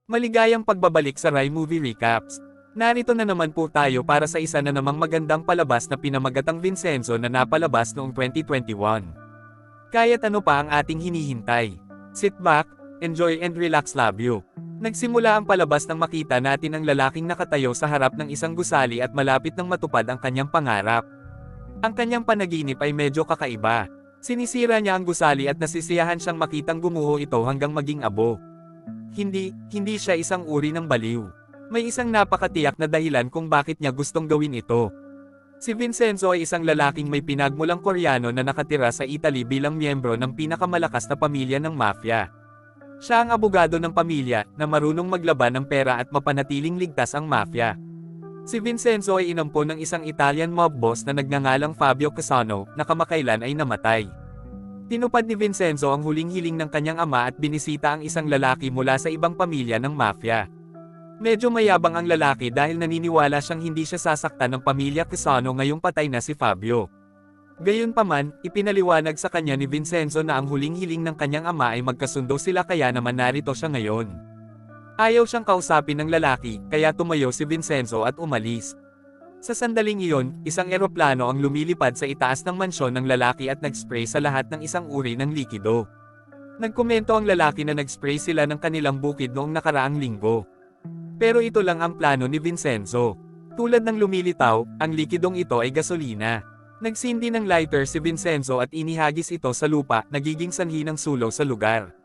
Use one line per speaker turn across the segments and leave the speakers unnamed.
Maligayang pagbabalik sa Rai Movie Recaps. Narito na naman po tayo para sa isa na namang magandang palabas na pinamagatang Vincenzo na napalabas noong 2021. Kaya't ano pa ang ating hinihintay? Sit back, enjoy and relax, love you. Nagsimula ang palabas nang makita natin ang lalaking nakatayo sa harap ng isang gusali at malapit nang matupad ang kanyang pangarap. Ang kanyang panaginip ay medyo kakaiba. Sinisira niya ang gusali at nasisiyahan siyang makitang gumuho ito hanggang maging abo. Hindi siya isang uri ng baliw. May isang napakatiyak na dahilan kung bakit niya gustong gawin ito. Si Vincenzo ay isang lalaking may pinagmulang Koreano na nakatira sa Italy bilang miyembro ng pinakamalakas na pamilya ng mafia. Siya ang abogado ng pamilya na marunong maglaban ng pera at mapanatiling ligtas ang mafia. Si Vincenzo ay inampon ng isang Italian mob boss na nagngangalang Fabio Casano na kamakailan ay namatay. Tinupad ni Vincenzo ang huling hiling ng kanyang ama at binisita ang isang lalaki mula sa ibang pamilya ng mafia. Medyo mayabang ang lalaki dahil naniniwala siyang hindi siya sasaktan ng pamilya Casano ngayong patay na si Fabio. Gayunpaman, ipinaliwanag sa kanya ni Vincenzo na ang huling hiling ng kanyang ama ay magkasundo sila kaya naman narito siya ngayon. Ayaw siyang kausapin ng lalaki, kaya tumayo si Vincenzo at umalis. Sa sandaling iyon, isang eroplano ang lumilipad sa itaas ng mansyon ng lalaki at nag-spray sa lahat ng isang uri ng likido. Nagkomento ang lalaki na nag-spray sila ng kanilang bukid noong nakaraang linggo. Pero ito lang ang plano ni Vincenzo. Tulad ng lumilitaw, ang likidong ito ay gasolina. Nagsindi ng lighter si Vincenzo at inihagis ito sa lupa, nagiging sanhi ng sulo sa lugar.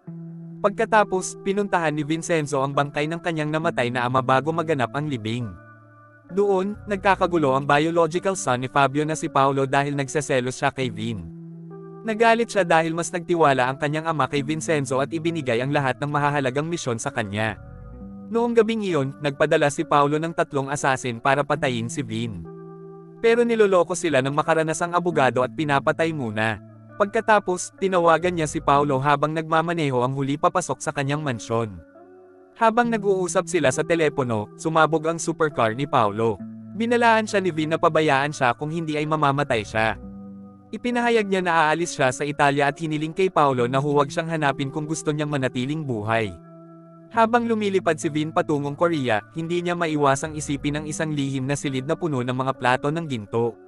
Pagkatapos, pinuntahan ni Vincenzo ang bangkay ng kanyang namatay na ama bago maganap ang libing. Doon, nagkakagulo ang biological son ni Fabio na si Paolo dahil nagseselos siya kay Vin. Nagalit siya dahil mas nagtiwala ang kanyang ama kay Vincenzo at ibinigay ang lahat ng mahahalagang misyon sa kanya. Noong gabing iyon, nagpadala si Paolo ng 3 assassin para patayin si Vin. Pero niloloko sila ng makaranasang abogado at pinapatay muna. Pagkatapos, tinawagan niya si Paolo habang nagmamaneho ang huli papasok sa kanyang mansyon. Habang nag-uusap sila sa telepono, sumabog ang supercar ni Paolo. Binalaan siya ni Vin na pabayaan siya kung hindi ay mamamatay siya. Ipinahayag niya na aalis siya sa Italia at hiniling kay Paolo na huwag siyang hanapin kung gusto niyang manatiling buhay. Habang lumilipad si Vin patungong Korea, hindi niya maiwasang isipin ang isang lihim na silid na puno ng mga plato ng ginto.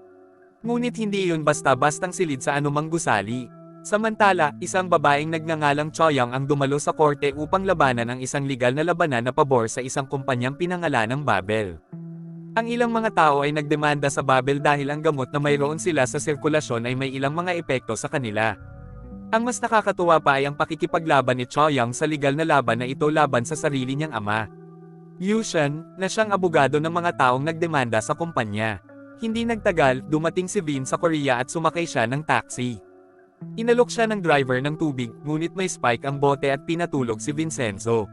Ngunit hindi iyon basta-bastang silid sa anumang gusali. Samantala, isang babaeng nagngangalang Choyang ang dumalo sa korte upang labanan ang isang legal na labanan na pabor sa isang kumpanyang pinangalanang Babel. Ang ilang mga tao ay nagdemanda sa Babel dahil ang gamot na mayroon sila sa sirkulasyon ay may ilang mga epekto sa kanila. Ang mas nakakatuwa pa ay ang pakikipaglaban ni Choyang sa legal na laban na ito laban sa sarili niyang ama. Yushan, na siyang abogado ng mga taong nagdemanda sa kumpanya. Hindi nagtagal, dumating si Vin sa Korea at sumakay siya ng taxi. Inalok siya ng driver ng tubig, ngunit may spike ang bote at pinatulog si Vincenzo.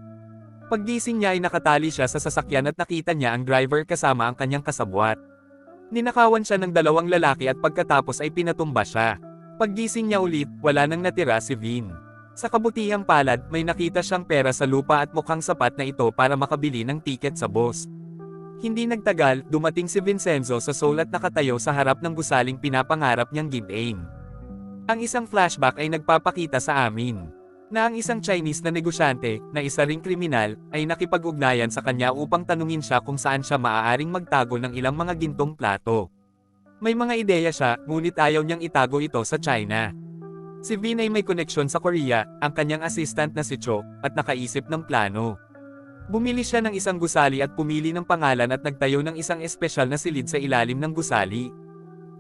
Paggising niya ay nakatali siya sa sasakyan at nakita niya ang driver kasama ang kanyang kasabwat. Ninakawan siya ng 2 lalaki at pagkatapos ay pinatumba siya. Paggising niya ulit, wala nang natira si Vin. Sa kabutihang palad, may nakita siyang pera sa lupa at mukhang sapat na ito para makabili ng tiket sa bus. Hindi nagtagal, dumating si Vincenzo sa Seoul at nakatayo sa harap ng gusaling pinapangarap niyang give-aim. Ang isang flashback ay nagpapakita sa amin na ang isang Chinese na negosyante, na isa ring kriminal, ay nakipag-ugnayan sa kanya upang tanungin siya kung saan siya maaaring magtago ng ilang mga gintong plato. May mga ideya siya, ngunit ayaw niyang itago ito sa China. Si Vin ay may koneksyon sa Korea, ang kanyang assistant na si Cho, at nakaisip ng plano. Bumili siya ng isang gusali at pumili ng pangalan at nagtayo ng isang espesyal na silid sa ilalim ng gusali.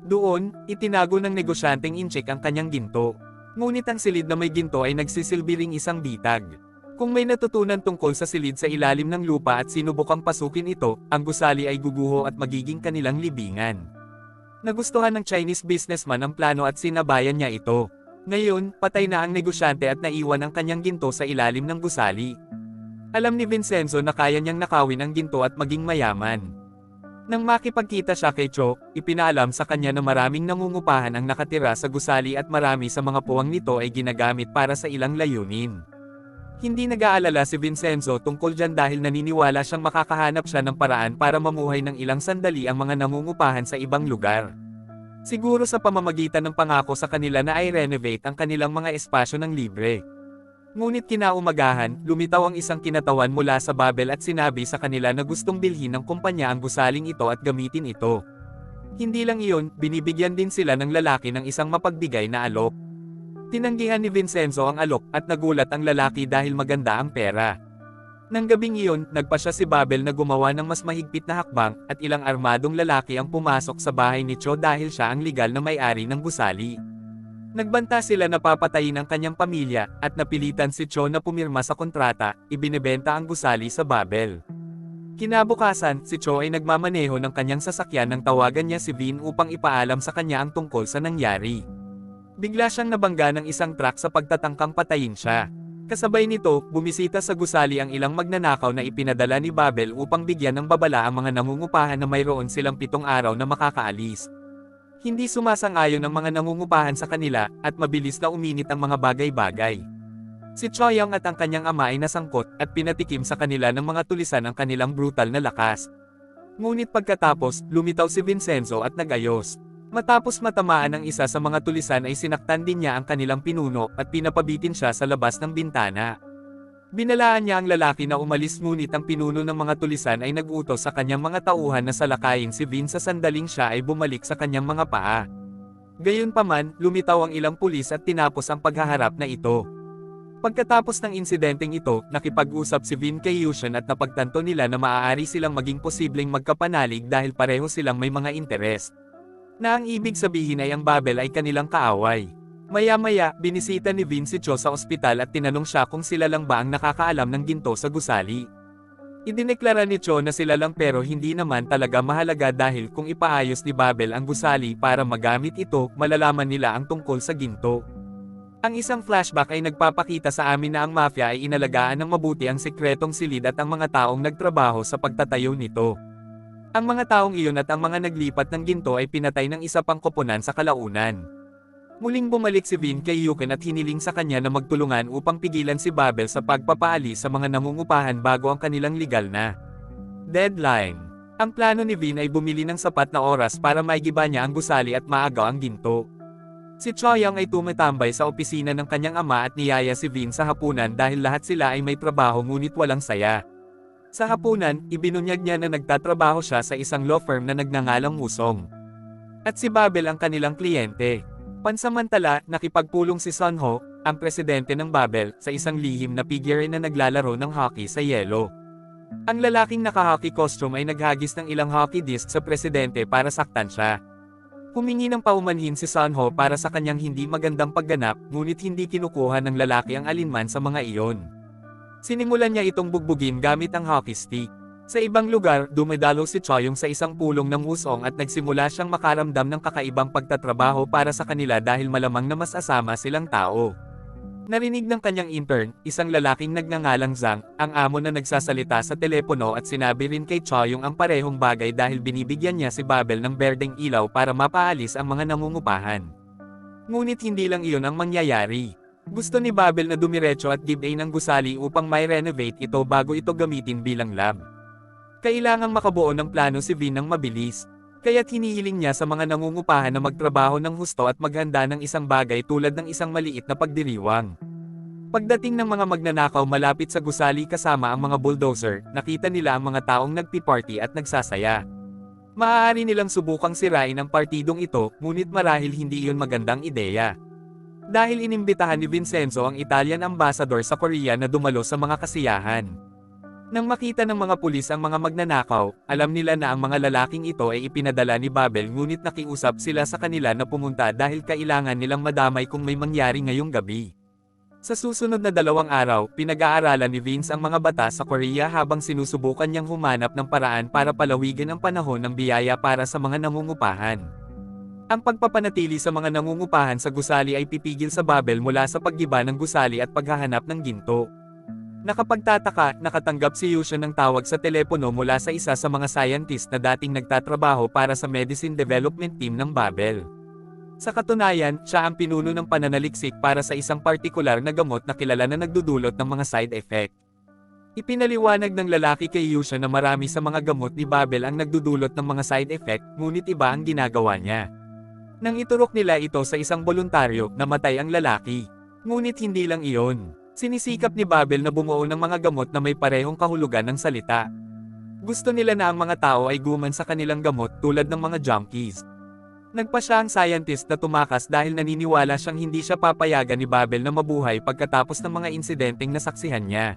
Doon, itinago ng negosyanteng incheck ang kanyang ginto. Ngunit ang silid na may ginto ay nagsisilbi ring isang bitag. Kung may natutunan tungkol sa silid sa ilalim ng lupa at sinubukang pasukin ito, ang gusali ay guguho at magiging kanilang libingan. Nagustuhan ng Chinese businessman ang plano at sinabayan niya ito. Ngayon, patay na ang negosyante at naiwan ang kanyang ginto sa ilalim ng gusali. Alam ni Vincenzo na kaya niyang nakawin ang ginto at maging mayaman. Nang makipagkita siya kay Cho, ipinaalam sa kanya na maraming nangungupahan ang nakatira sa gusali at marami sa mga puwang nito ay ginagamit para sa ilang layunin. Hindi nag-aalala si Vincenzo tungkol dyan dahil naniniwala siyang makakahanap siya ng paraan para mamuhay ng ilang sandali ang mga nangungupahan sa ibang lugar. Siguro sa pamamagitan ng pangako sa kanila na i-renovate ang kanilang mga espasyo ng libre. Ngunit kinaumagahan, lumitaw ang isang kinatawan mula sa Babel at sinabi sa kanila na gustong bilhin ng kumpanya ang gusaling ito at gamitin ito. Hindi lang iyon, binibigyan din sila ng lalaki ng isang mapagbigay na alok. Tinanggihan ni Vincenzo ang alok at nagulat ang lalaki dahil maganda ang pera. Nang gabing iyon, nagpa siya si Babel na gumawa ng mas mahigpit na hakbang at ilang armadong lalaki ang pumasok sa bahay ni Cho dahil siya ang legal na may-ari ng gusali. Nagbanta sila na papatayin ang kanyang pamilya, at napilitan si Cho na pumirma sa kontrata, ibinebenta ang gusali sa Babel. Kinabukasan, si Cho ay nagmamaneho ng kanyang sasakyan nang tawagan niya si Vin upang ipaalam sa kanya ang tungkol sa nangyari. Bigla siyang nabangga ng isang truck sa pagtatangkang patayin siya. Kasabay nito, bumisita sa gusali ang ilang magnanakaw na ipinadala ni Babel upang bigyan ng babala ang mga nangungupahan na mayroon silang 7 araw na makakaalis. Hindi sumasang-ayon ang mga nangungupahan sa kanila, at mabilis na uminit ang mga bagay-bagay. Si Choyong at ang kanyang ama ay nasangkot, at pinatikim sa kanila ng mga tulisan ang kanilang brutal na lakas. Ngunit pagkatapos, lumitaw si Vincenzo at nag-ayos. Matapos matamaan ang isa sa mga tulisan ay sinaktan din niya ang kanilang pinuno, at pinapabitin siya sa labas ng bintana. Binalaan niya ang lalaki na umalis, ngunit ang pinuno ng mga tulisan ay nag-utos sa kanyang mga tauhan na salakayin si Vin sa sandaling siya ay bumalik sa kanyang mga paa. Gayunpaman, lumitaw ang ilang pulis at tinapos ang paghaharap na ito. Pagkatapos ng insidenteng ito, nakipag-usap si Vin kay Yushan at napagtanto nila na maaari silang maging posibleng magkapanalig dahil pareho silang may mga interes. Na ang ibig sabihin ay ang Babel ay kanilang kaaway. Maya-maya, binisita ni Vin si Cho sa ospital at tinanong siya kung sila lang ba ang nakakaalam ng ginto sa gusali. Idineklara ni Cho na sila lang, pero hindi naman talaga mahalaga dahil kung ipaayos ni Babel ang gusali para magamit ito, malalaman nila ang tungkol sa ginto. Ang isang flashback ay nagpapakita sa amin na ang mafia ay inalagaan ng mabuti ang sikretong silid at ang mga taong nagtrabaho sa pagtatayo nito. Ang mga taong iyon at ang mga naglipat ng ginto ay pinatay ng isa pang koponan sa kalaunan. Muling bumalik si Vin kay Yuken at hiniling sa kanya na magtulungan upang pigilan si Babel sa pagpapaalis sa mga nangungupahan bago ang kanilang legal na deadline. Ang plano ni Vin ay bumili ng sapat na oras para maigiba niya ang gusali at maagaw ang ginto. Si Choyang ay tumatambay sa opisina ng kanyang ama at niyaya si Vin sa hapunan dahil lahat sila ay may trabaho ngunit walang saya. Sa hapunan, ibinunyag niya na nagtatrabaho siya sa isang law firm na nagngangalang Musong. At si Babel ang kanilang kliyente. Pansamantala, nakipagpulong si Sun Ho, ang presidente ng Babel, sa isang lihim na figure na naglalaro ng hockey sa yelo. Ang lalaking naka-hockey costume ay naghagis ng ilang hockey disc sa presidente para saktan siya. Humingi ng paumanhin si Sun Ho para sa kanyang hindi magandang pagganap, ngunit hindi kinukuha ng lalaki ang alinman sa mga iyon. Sinimulan niya itong bugbugin gamit ang hockey stick. Sa ibang lugar, dumedalo si Choyong sa isang pulong ng Musong at nagsimula siyang makaramdam ng kakaibang pagtatrabaho para sa kanila dahil malamang na mas asama silang tao. Narinig ng kanyang intern, isang lalaking nagngangalang Zhang, ang amo na nagsasalita sa telepono, at sinabi rin kay Choyong ang parehong bagay dahil binibigyan niya si Babel ng berdeng ilaw para mapaalis ang mga nangungupahan. Ngunit hindi lang iyon ang mangyayari. Gusto ni Babel na dumiretso at give-a ng gusali upang may renovate ito bago ito gamitin bilang lab. Kailangang makabuo ng plano si Vin ng mabilis, kaya't hinihiling niya sa mga nangungupahan na magtrabaho ng husto at maghanda ng isang bagay tulad ng isang maliit na pagdiriwang. Pagdating ng mga magnanakaw malapit sa gusali kasama ang mga bulldozer, nakita nila ang mga taong nagpi-party at nagsasaya. Maaari nilang subukang sirain ang partidong ito, ngunit marahil hindi iyon magandang ideya. Dahil inimbitahan ni Vincenzo ang Italian ambassador sa Korea na dumalo sa mga kasiyahan. Nang makita ng mga pulis ang mga magnanakaw, alam nila na ang mga lalaking ito ay ipinadala ni Babel, ngunit nakiusap sila sa kanila na pumunta dahil kailangan nilang madamay kung may mangyari ngayong gabi. Sa susunod na 2 araw, pinag-aaralan ni Vince ang mga batas sa Korea habang sinusubukan niyang humanap ng paraan para palawigin ang panahon ng biyaya para sa mga nangungupahan. Ang pagpapanatili sa mga nangungupahan sa gusali ay pipigil sa Babel mula sa paggiba ng gusali at paghahanap ng ginto. Nakapagtataka, nakatanggap si Yushan ng tawag sa telepono mula sa isa sa mga scientist na dating nagtatrabaho para sa medicine development team ng Babel. Sa katunayan, siya ang pinuno ng pananaliksik para sa isang partikular na gamot na kilala na nagdudulot ng mga side effect. Ipinaliwanag ng lalaki kay Yushan na marami sa mga gamot ni Babel ang nagdudulot ng mga side effect, ngunit iba ang ginagawa niya. Nang iturok nila ito sa isang voluntaryo, namatay ang lalaki. Ngunit hindi lang iyon. Sinisikap ni Babel na bumuo ng mga gamot na may parehong kahulugan ng salita. Gusto nila na ang mga tao ay guman sa kanilang gamot tulad ng mga junkies. Nagpa siya ang scientist na tumakas dahil naniniwala siyang hindi siya papayagan ni Babel na mabuhay pagkatapos ng mga insidenteng nasaksihan niya.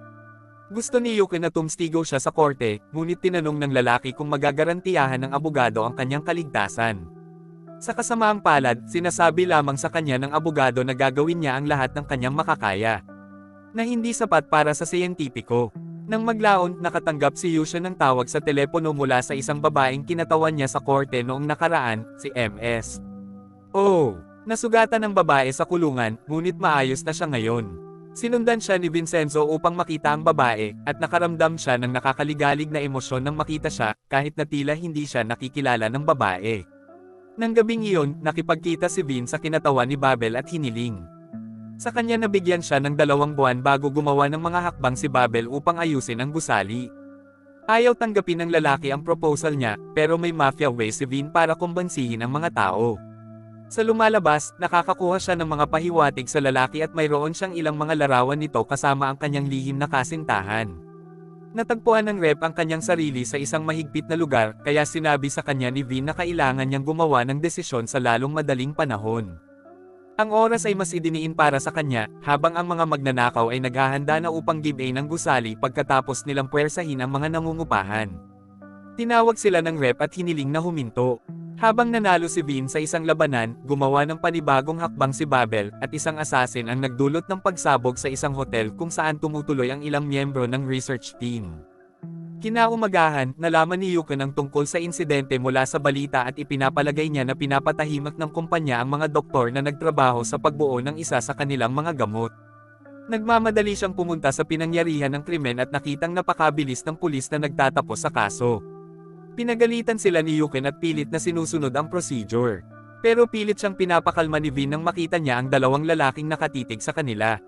Gusto ni Yuki na tumstigo siya sa korte, ngunit tinanong ng lalaki kung magagarantiyahan ng abogado ang kanyang kaligtasan. Sa kasamaang palad, sinasabi lamang sa kanya ng abogado na gagawin niya ang lahat ng kanyang makakaya. Na hindi sapat para sa siyentipiko. Nang maglaon, nakatanggap si Yusha ng tawag sa telepono mula sa isang babaeng kinatawan niya sa korte noong nakaraan, si MS. Oh, nasugatan ng babae sa kulungan, ngunit maayos na siya ngayon. Sinundan siya ni Vincenzo upang makita ang babae, at nakaramdam siya ng nakakaligalig na emosyon nang makita siya, kahit na tila hindi siya nakikilala ng babae. Nang gabing iyon, nakipagkita si Vin sa kinatawan ni Babel at hiniling. Sa kanya nabigyan siya ng 2 buwan bago gumawa ng mga hakbang si Babel upang ayusin ang gusali. Ayaw tanggapin ng lalaki ang proposal niya, pero may mafia way si Vin para kumbansihin ang mga tao. Sa lumalabas, nakakakuha siya ng mga pahiwatig sa lalaki at mayroon siyang ilang mga larawan nito kasama ang kanyang lihim na kasintahan. Natagpuan ng rep ang kanyang sarili sa isang mahigpit na lugar, kaya sinabi sa kanya ni Vin na kailangan niyang gumawa ng desisyon sa lalong madaling panahon. Ang oras ay mas idiniin para sa kanya, habang ang mga magnanakaw ay naghahanda na upang give-away ng gusali pagkatapos nilang puwersahin ang mga nangungupahan. Tinawag sila ng rep at hiniling na huminto. Habang nanalo si Vin sa isang labanan, gumawa ng panibagong hakbang si Babel, at isang assassin ang nagdulot ng pagsabog sa isang hotel kung saan tumutuloy ang ilang miyembro ng research team. Kinaumagahan, nalaman ni Yuki ang tungkol sa insidente mula sa balita at ipinapalagay niya na pinapatahimik ng kumpanya ang mga doktor na nagtrabaho sa pagbuo ng isa sa kanilang mga gamot. Nagmamadali siyang pumunta sa pinangyarihan ng krimen at nakitang napakabilis ng pulis na nagtatapos sa kaso. Pinagalitan sila ni Yuki at pilit na sinusunod ang procedure. Pero pilit siyang pinapakalma ni Vin nang makita niya ang 2 lalaking nakatitig sa kanila.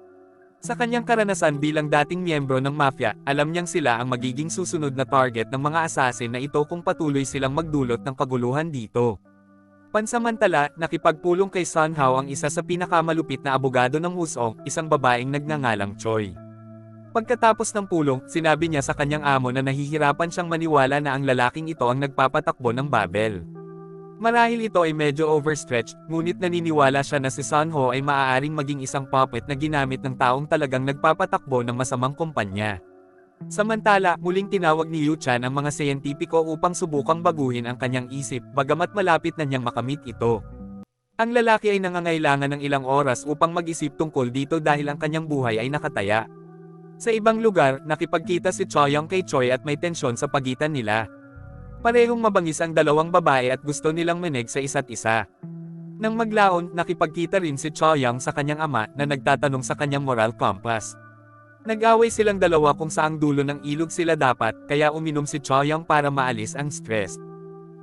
Sa kanyang karanasan bilang dating miyembro ng mafia, alam niyang sila ang magiging susunod na target ng mga assassin na ito kung patuloy silang magdulot ng kaguluhan dito. Pansamantala, nakipagpulong kay Sun Hao ang isa sa pinakamalupit na abogado ng Wusong, isang babaeng nagngangalang Choi. Pagkatapos ng pulong, sinabi niya sa kanyang amo na nahihirapan siyang maniwala na ang lalaking ito ang nagpapatakbo ng Babel. Marahil ito ay medyo overstretched, ngunit naniniwala siya na si Sun Ho ay maaaring maging isang puppet na ginamit ng taong talagang nagpapatakbo ng masamang kumpanya. Samantala, muling tinawag ni Yu Chan ang mga siyentipiko upang subukang baguhin ang kanyang isip, bagamat malapit na niyang makamit ito. Ang lalaki ay nangangailangan ng ilang oras upang mag-isip tungkol dito dahil ang kanyang buhay ay nakataya. Sa ibang lugar, nakipagkita si Choyong kay Choi at may tensyon sa pagitan nila. Parehong mabangis ang 2 babae at gusto nilang manig sa isa't isa. Nang maglaon, nakipagkita rin si Choyong sa kanyang ama na nagtatanong sa kanyang moral compass. Nag-away silang 2 kung saang dulo ng ilog sila dapat, kaya uminom si Choyong para maalis ang stress.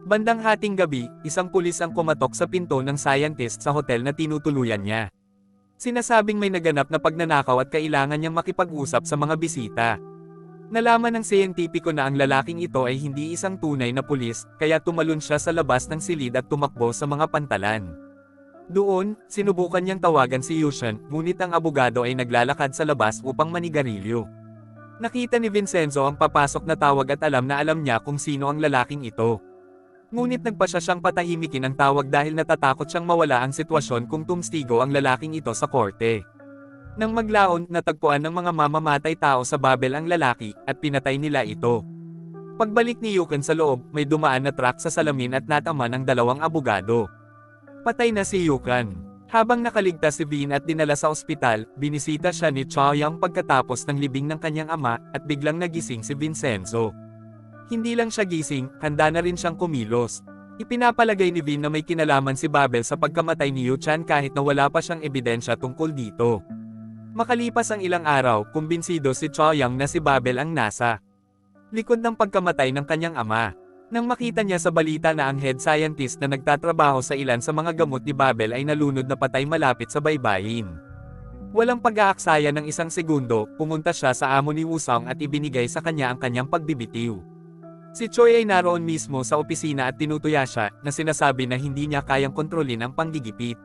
Bandang hating gabi, isang pulis ang kumatok sa pinto ng scientist sa hotel na tinutuluyan niya. Sinasabing may naganap na pagnanakaw at kailangan niyang makipag-usap sa mga bisita. Nalaman ng siyentipiko na ang lalaking ito ay hindi isang tunay na pulis, kaya tumalon siya sa labas ng silid at tumakbo sa mga pantalan. Doon, sinubukan niyang tawagan si Yushan, ngunit ang abogado ay naglalakad sa labas upang manigarilyo. Nakita ni Vincenzo ang papasok na tawag at alam na alam niya kung sino ang lalaking ito. Ngunit nagpasya siyang patahimikin ang tawag dahil natatakot siyang mawala ang sitwasyon kung tumstigo ang lalaking ito sa korte. Nang maglaon, natagpuan ng mga mamamatay tao sa Babel ang lalaki, at pinatay nila ito. Pagbalik ni Yukan sa loob, may dumaan na truck sa salamin at natama ng 2 abogado. Patay na si Yukan. Habang nakaligtas si Vin at dinala sa ospital, binisita siya ni Choyong pagkatapos ng libing ng kanyang ama, at biglang nagising si Vincenzo. Hindi lang siya gising, handa na rin siyang kumilos. Ipinapalagay ni Vin na may kinalaman si Babel sa pagkamatay ni Yu Chan kahit na wala pa siyang ebidensya tungkol dito. Makalipas ang ilang araw, kumbinsido si Choyong na si Babel ang nasa likod ng pagkamatay ng kanyang ama. Nang makita niya sa balita na ang head scientist na nagtatrabaho sa ilan sa mga gamot ni Babel ay nalunod na patay malapit sa baybayin. Walang pag-aaksaya ng 1 segundo, pumunta siya sa amo ni Wusong at ibinigay sa kanya ang kanyang pagbibitiw. Si Choi ay naroon mismo sa opisina at tinutuya siya, na sinasabi na hindi niya kayang kontrolin ang panggigipit.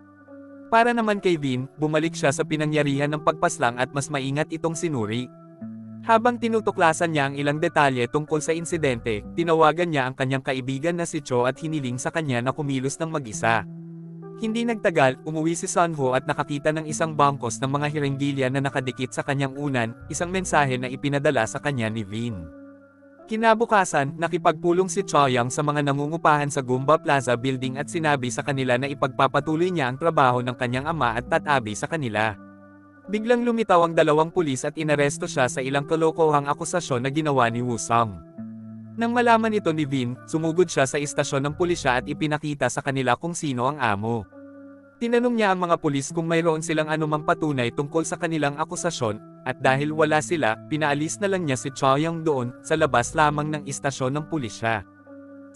Para naman kay Vin, bumalik siya sa pinangyarihan ng pagpaslang at mas maingat itong sinuri. Habang tinutuklasan niya ang ilang detalye tungkol sa insidente, tinawagan niya ang kanyang kaibigan na si Cho at hiniling sa kanya na kumilos ng mag-isa. Hindi nagtagal, umuwi si Sunho at nakakita ng isang bangkos ng mga hirenggilya na nakadikit sa kanyang unan, isang mensahe na ipinadala sa kanya ni Vin. Kinabukasan, nakipagpulong si Choyang sa mga nangungupahan sa Gumba Plaza Building at sinabi sa kanila na ipagpapatuloy niya ang trabaho ng kanyang ama at tatabi sa kanila. Biglang lumitaw ang dalawang pulis at inaresto siya sa ilang kalokohang akusasyon na ginawa ni Woo-sung. Nang malaman ito ni Vin, sumugod siya sa istasyon ng pulisya at ipinakita sa kanila kung sino ang amo. Tinanong niya ang mga pulis kung mayroon silang anumang patunay tungkol sa kanilang akusasyon, at dahil wala sila, pinaalis na lang niya si Choyang doon, sa labas lamang ng istasyon ng pulisya.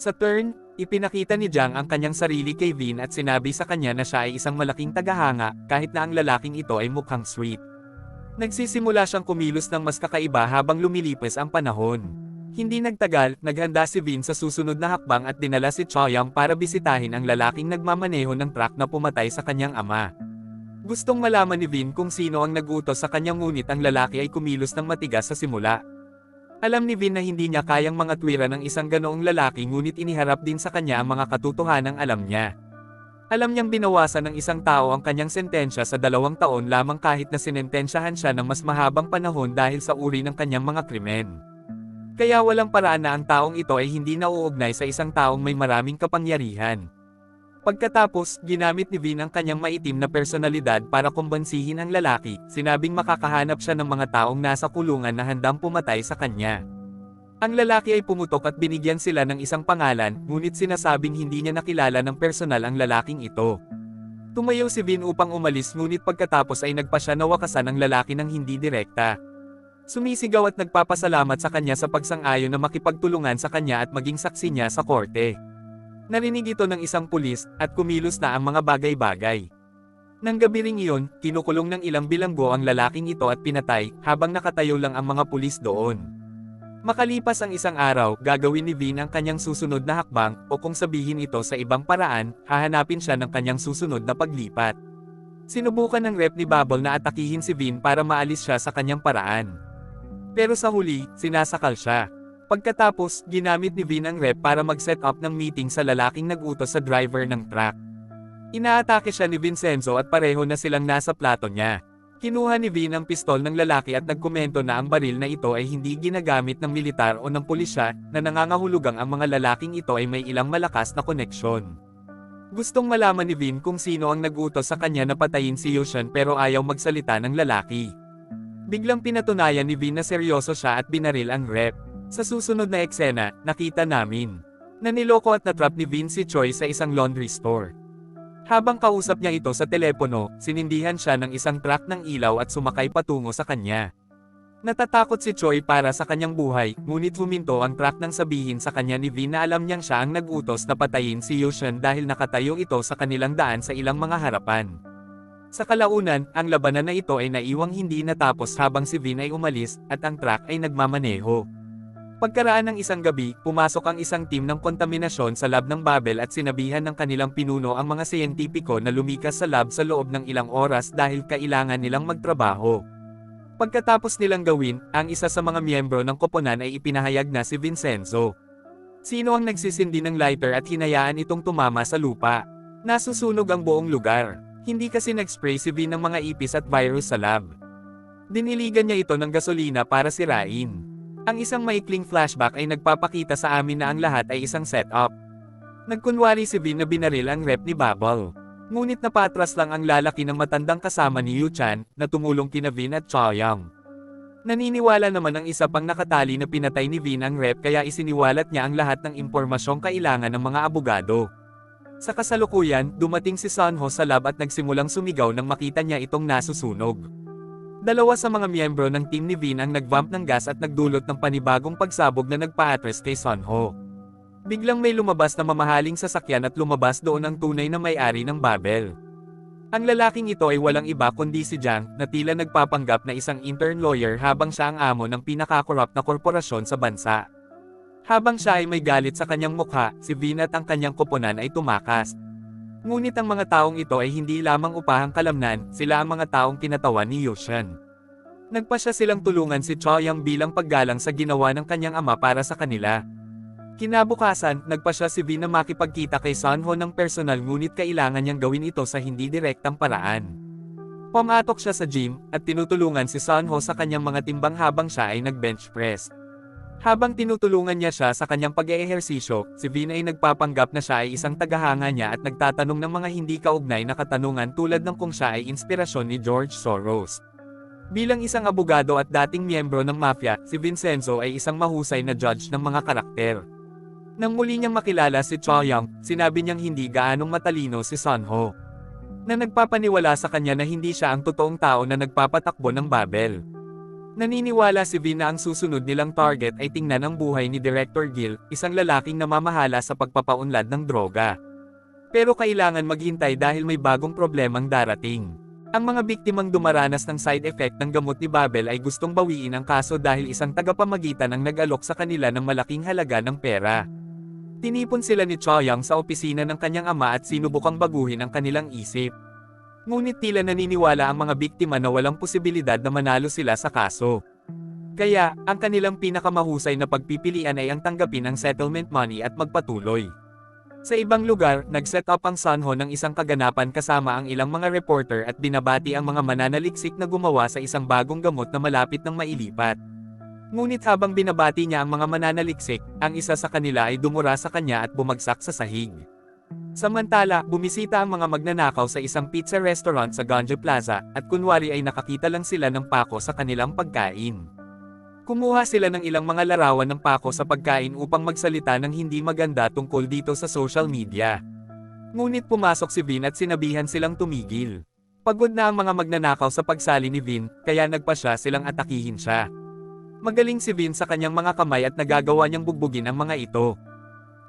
Sa turn, ipinakita ni Jang ang kanyang sarili kay Vin at sinabi sa kanya na siya ay isang malaking tagahanga, kahit na ang lalaking ito ay mukhang sweet. Nagsisimula siyang kumilos ng mas kakaiba habang lumilipas ang panahon. Hindi nagtagal, naghanda si Vin sa susunod na hakbang at dinala si Choyang para bisitahin ang lalaking nagmamaneho ng truck na pumatay sa kanyang ama. Gustong malaman ni Vin kung sino ang nag-utos sa kanyang ngunit ang lalaki ay kumilos ng matigas sa simula. Alam ni Vin na hindi niya kayang mga tuwira ng isang ganoong lalaki ngunit iniharap din sa kanya ang mga katotohanang alam niya. Alam niyang binawasan ng isang tao ang kanyang sentensya sa 2 taon lamang kahit na sinentensyahan siya ng mas mahabang panahon dahil sa uri ng kanyang mga krimen. Kaya walang paraan na ang taong ito ay hindi nauugnay sa isang taong may maraming kapangyarihan. Pagkatapos, ginamit ni Vin ang kanyang maitim na personalidad para kumbansihin ang lalaki, sinabing makakahanap siya ng mga taong nasa kulungan na handang pumatay sa kanya. Ang lalaki ay pumutok at binigyan sila ng isang pangalan, ngunit sinasabing hindi niya nakilala ng personal ang lalaking ito. Tumayo si Vin upang umalis ngunit pagkatapos ay nagpa siya na wakasan ang lalaki ng hindi direkta. Sumisigaw at nagpapasalamat sa kanya sa pagsang-ayon na makipagtulungan sa kanya at maging saksi niya sa korte. Narinig ito ng isang pulis, at kumilos na ang mga bagay-bagay. Nang gabi ring iyon, kinukulong ng ilang bilanggo ang lalaking ito at pinatay, habang nakatayo lang ang mga pulis doon. Makalipas ang isang araw, gagawin ni Vin ang kanyang susunod na hakbang, o kung sabihin ito sa ibang paraan, hahanapin siya ng kanyang susunod na paglipat. Sinubukan ng rep ni Bubble na atakihin si Vin para maalis siya sa kanyang paraan. Pero sa huli, sinasakal siya. Pagkatapos, ginamit ni Vin ang rep para mag-set up ng meeting sa lalaking nag-utos sa driver ng truck. Inaatake siya ni Vincenzo at pareho na silang nasa plato niya. Kinuha ni Vin ang pistol ng lalaki at nagkomento na ang baril na ito ay hindi ginagamit ng militar o ng pulisya, na nangangahulugang ang mga lalaking ito ay may ilang malakas na koneksyon. Gustong malaman ni Vin kung sino ang nag-utos sa kanya na patayin si Yushan pero ayaw magsalita ng lalaki. Biglang pinatunayan ni Vin na seryoso siya at binaril ang rep. Sa susunod na eksena, nakita namin na niloko at natrap ni Vin si Choi sa isang laundry store. Habang kausap niya ito sa telepono, sinindihan siya ng isang truck ng ilaw at sumakay patungo sa kanya. Natatakot si Choi para sa kanyang buhay, ngunit huminto ang truck nang sabihin sa kanya ni Vin na alam niyang siya ang nag-utos na patayin si Yushan dahil nakatayo ito sa kanilang daan sa ilang mga harapan. Sa kalaunan, ang labanan na ito ay naiwang hindi natapos habang si Vin ay umalis, at ang truck ay nagmamaneho. Pagkaraan ng isang gabi, pumasok ang isang team ng kontaminasyon sa lab ng Babel at sinabihan ng kanilang pinuno ang mga siyentipiko na lumikas sa lab sa loob ng ilang oras dahil kailangan nilang magtrabaho. Pagkatapos nilang gawin, ang isa sa mga miyembro ng koponan ay ipinahayag na si Vincenzo. Sino ang nagsisindi ng lighter at hinayaan itong tumama sa lupa? Nasusunog ang buong lugar. Hindi kasi nag-spray si Vin ng mga ipis at virus sa lab. Diniligan niya ito ng gasolina para sirain. Ang isang maikling flashback ay nagpapakita sa amin na ang lahat ay isang setup. Nagkunwari si Vin na binaril ang rep ni Bubble. Ngunit napatras lang ang lalaki ng matandang kasama ni Yu Chan, na tumulong kina Vin at Choyang. Naniniwala naman ang isa pang nakatali na pinatay ni Vin ang rep kaya isiniwalat niya ang lahat ng impormasyong kailangan ng mga abogado. Sa kasalukuyan, dumating si Sunho sa lab at nagsimulang sumigaw nang makita niya itong nasusunog. Dalawa sa mga miyembro ng team ni Vin ang nag-vamp ng gas at nagdulot ng panibagong pagsabog na nagpa-atras kay Sunho. Biglang may lumabas na mamahaling sasakyan at lumabas doon ang tunay na may-ari ng Babel. Ang lalaking ito ay walang iba kundi si Jang, na tila nagpapanggap na isang intern lawyer habang siya ang amo ng pinaka-corrupt na korporasyon sa bansa. Habang siya ay may galit sa kanyang mukha, si Vin at ang kanyang koponan ay tumakas. Ngunit ang mga taong ito ay hindi lamang upahang kalamnan, sila ang mga taong kinatawan ni Yushan. Nagpasya silang tulungan si Choyang bilang paggalang sa ginawa ng kanyang ama para sa kanila. Kinabukasan, nagpasya si V na makipagkita kay Sunho ng personal ngunit kailangan niyang gawin ito sa hindi direktang paraan. Pumatok siya sa gym, at tinutulungan si Sunho sa kanyang mga timbang habang siya ay nag-bench press. Habang tinutulungan niya siya sa kanyang pag-eehersisyo, si Vin ay nagpapanggap na siya ay isang tagahanga niya at nagtatanong ng mga hindi kaugnay na katanungan tulad ng kung siya ay inspirasyon ni George Soros. Bilang isang abogado at dating miyembro ng mafia, si Vincenzo ay isang mahusay na judge ng mga karakter. Nang muli niyang makilala si Choyang, sinabi niyang hindi gaanong matalino si Sunho, na nagpapaniwala sa kanya na hindi siya ang totoong tao na nagpapatakbo ng Babel. Naniniwala si Vin na ang susunod nilang target ay tingnan ang buhay ni Director Gil, isang lalaking namamahala sa pagpapaunlad ng droga. Pero kailangan maghintay dahil may bagong problemang darating. Ang mga biktimang dumaranas ng side effect ng gamot ni Babel ay gustong bawiin ang kaso dahil isang tagapamagitan ang nag-alok sa kanila ng malaking halaga ng pera. Tinipon sila ni Choyang sa opisina ng kanyang ama at sinubukang baguhin ang kanilang isip. Ngunit tila naniniwala ang mga biktima na walang posibilidad na manalo sila sa kaso. Kaya, ang kanilang pinakamahusay na pagpipilian ay ang tanggapin ang settlement money at magpatuloy. Sa ibang lugar, nag-set up ang Sunho ng isang kaganapan kasama ang ilang mga reporter at binabati ang mga mananaliksik na gumawa sa isang bagong gamot na malapit ng mailipat. Ngunit habang binabati niya ang mga mananaliksik, ang isa sa kanila ay dumura sa kanya at bumagsak sa sahig. Samantala, bumisita ang mga magnanakaw sa isang pizza restaurant sa Ganja Plaza, at kunwari ay nakakita lang sila ng pako sa kanilang pagkain. Kumuha sila ng ilang mga larawan ng pako sa pagkain upang magsalita ng hindi maganda tungkol dito sa social media. Ngunit pumasok si Vin at sinabihan silang tumigil. Pagod na ang mga magnanakaw sa pagsali ni Vin, kaya nagpasya silang atakihin siya. Magaling si Vin sa kanyang mga kamay at nagagawa niyang bugbugin ang mga ito.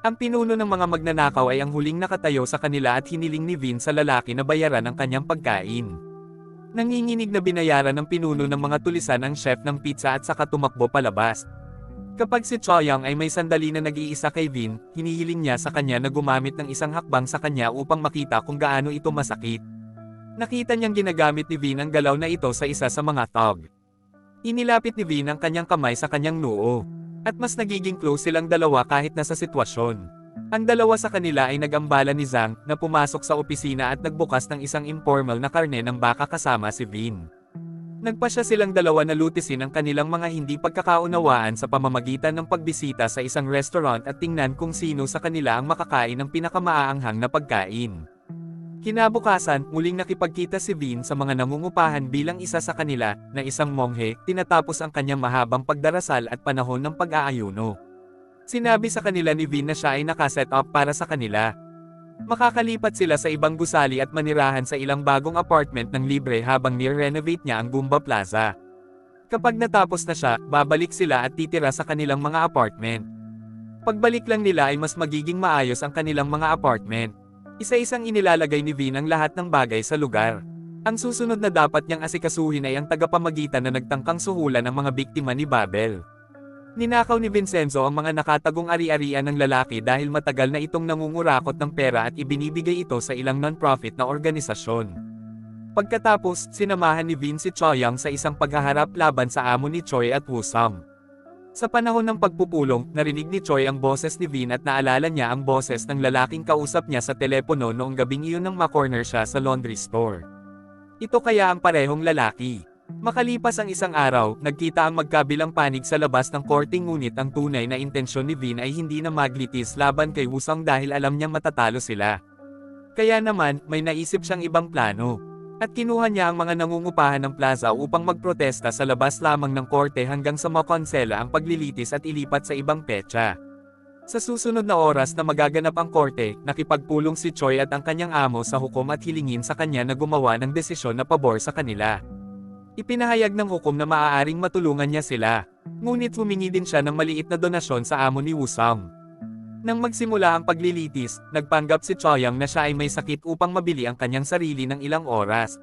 Ang pinuno ng mga magnanakaw ay ang huling nakatayo sa kanila at hiniling ni Vin sa lalaki na bayaran ang kanyang pagkain. Nanginginig na binayaran ng pinuno ng mga tulisan ang chef ng pizza at saka tumakbo palabas. Kapag si Choyang ay may sandali na nag-iisa kay Vin, hinihiling niya sa kanya na gumamit ng isang hakbang sa kanya upang makita kung gaano ito masakit. Nakita niyang ginagamit ni Vin ang galaw na ito sa isa sa mga thug. Inilapit ni Vin ang kanyang kamay sa kanyang noo. At mas nagiging close silang dalawa kahit nasa sitwasyon. Ang dalawa sa kanila ay nag-ambala ni Zhang, na pumasok sa opisina at nagbukas ng isang informal na karne ng baka kasama si Vin. Nagpasya silang dalawa na lutisin ang kanilang mga hindi pagkakaunawaan sa pamamagitan ng pagbisita sa isang restaurant at tingnan kung sino sa kanila ang makakain ng pinakamaaanghang na pagkain. Kinabukasan, muling nakipagkita si Vin sa mga nangungupahan bilang isa sa kanila, na isang monghe, tinatapos ang kanyang mahabang pagdarasal at panahon ng pag-aayuno. Sinabi sa kanila ni Vin na siya ay nakaset up para sa kanila. Makakalipat sila sa ibang gusali at manirahan sa ilang bagong apartment ng libre habang nire-renovate niya ang Gumba Plaza. Kapag natapos na siya, babalik sila at titira sa kanilang mga apartment. Pagbalik lang nila ay mas magiging maayos ang kanilang mga apartment. Isa-isang inilalagay ni Vin ang lahat ng bagay sa lugar. Ang susunod na dapat niyang asikasuhin ay ang tagapamagitan na nagtangkang suhulan ng mga biktima ni Babel. Ninakaw ni Vincenzo ang mga nakatagong ari-arian ng lalaki dahil matagal na itong nangungurakot ng pera at ibinibigay ito sa ilang non-profit na organisasyon. Pagkatapos, sinamahan ni Vin si Choyang sa isang paghaharap laban sa amo ni Choi at Wusam. Sa panahon ng pagpupulong, narinig ni Choi ang boses ni Vin at naalala niya ang boses ng lalaking kausap niya sa telepono noong gabing iyon nang makorner siya sa laundry store. Ito kaya ang parehong lalaki. Makalipas ang isang araw, nagkita ang magkabilang panig sa labas ng korte ngunit ang tunay na intensyon ni Vin ay hindi na maglitis laban kay Wusang dahil alam niyang matatalo sila. Kaya naman, may naisip siyang ibang plano. At kinuha niya ang mga nangungupahan ng plaza upang magprotesta sa labas lamang ng korte hanggang sa makonsela ang paglilitis at ilipat sa ibang petsa. Sa susunod na oras na magaganap ang korte, nakipagpulong si Choi at ang kanyang amo sa hukom at hilingin sa kanya na gumawa ng desisyon na pabor sa kanila. Ipinahayag ng hukom na maaaring matulungan niya sila. Ngunit humingi din siya ng maliit na donasyon sa amo ni Wusam. Nang magsimula ang paglilitis, nagpanggap si Choyang na siya ay may sakit upang mabili ang kanyang sarili ng ilang oras.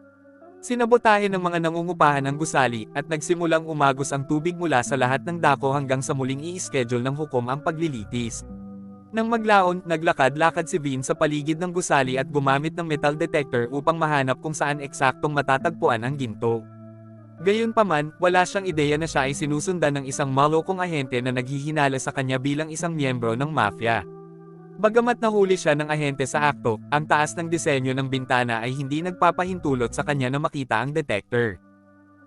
Sinabotahe ng mga nangungupahan ang gusali, at nagsimulang umagos ang tubig mula sa lahat ng dako hanggang sa muling i-schedule ng hukom ang paglilitis. Nang maglaon, naglakad-lakad si Vin sa paligid ng gusali at gumamit ng metal detector upang mahanap kung saan eksaktong matatagpuan ang ginto. Gayunpaman, wala siyang ideya na siya ay sinusundan ng isang malokong ahente na naghihinala sa kanya bilang isang miyembro ng mafia. Bagamat nahuli siya ng ahente sa akto, ang taas ng disenyo ng bintana ay hindi nagpapahintulot sa kanya na makita ang detector.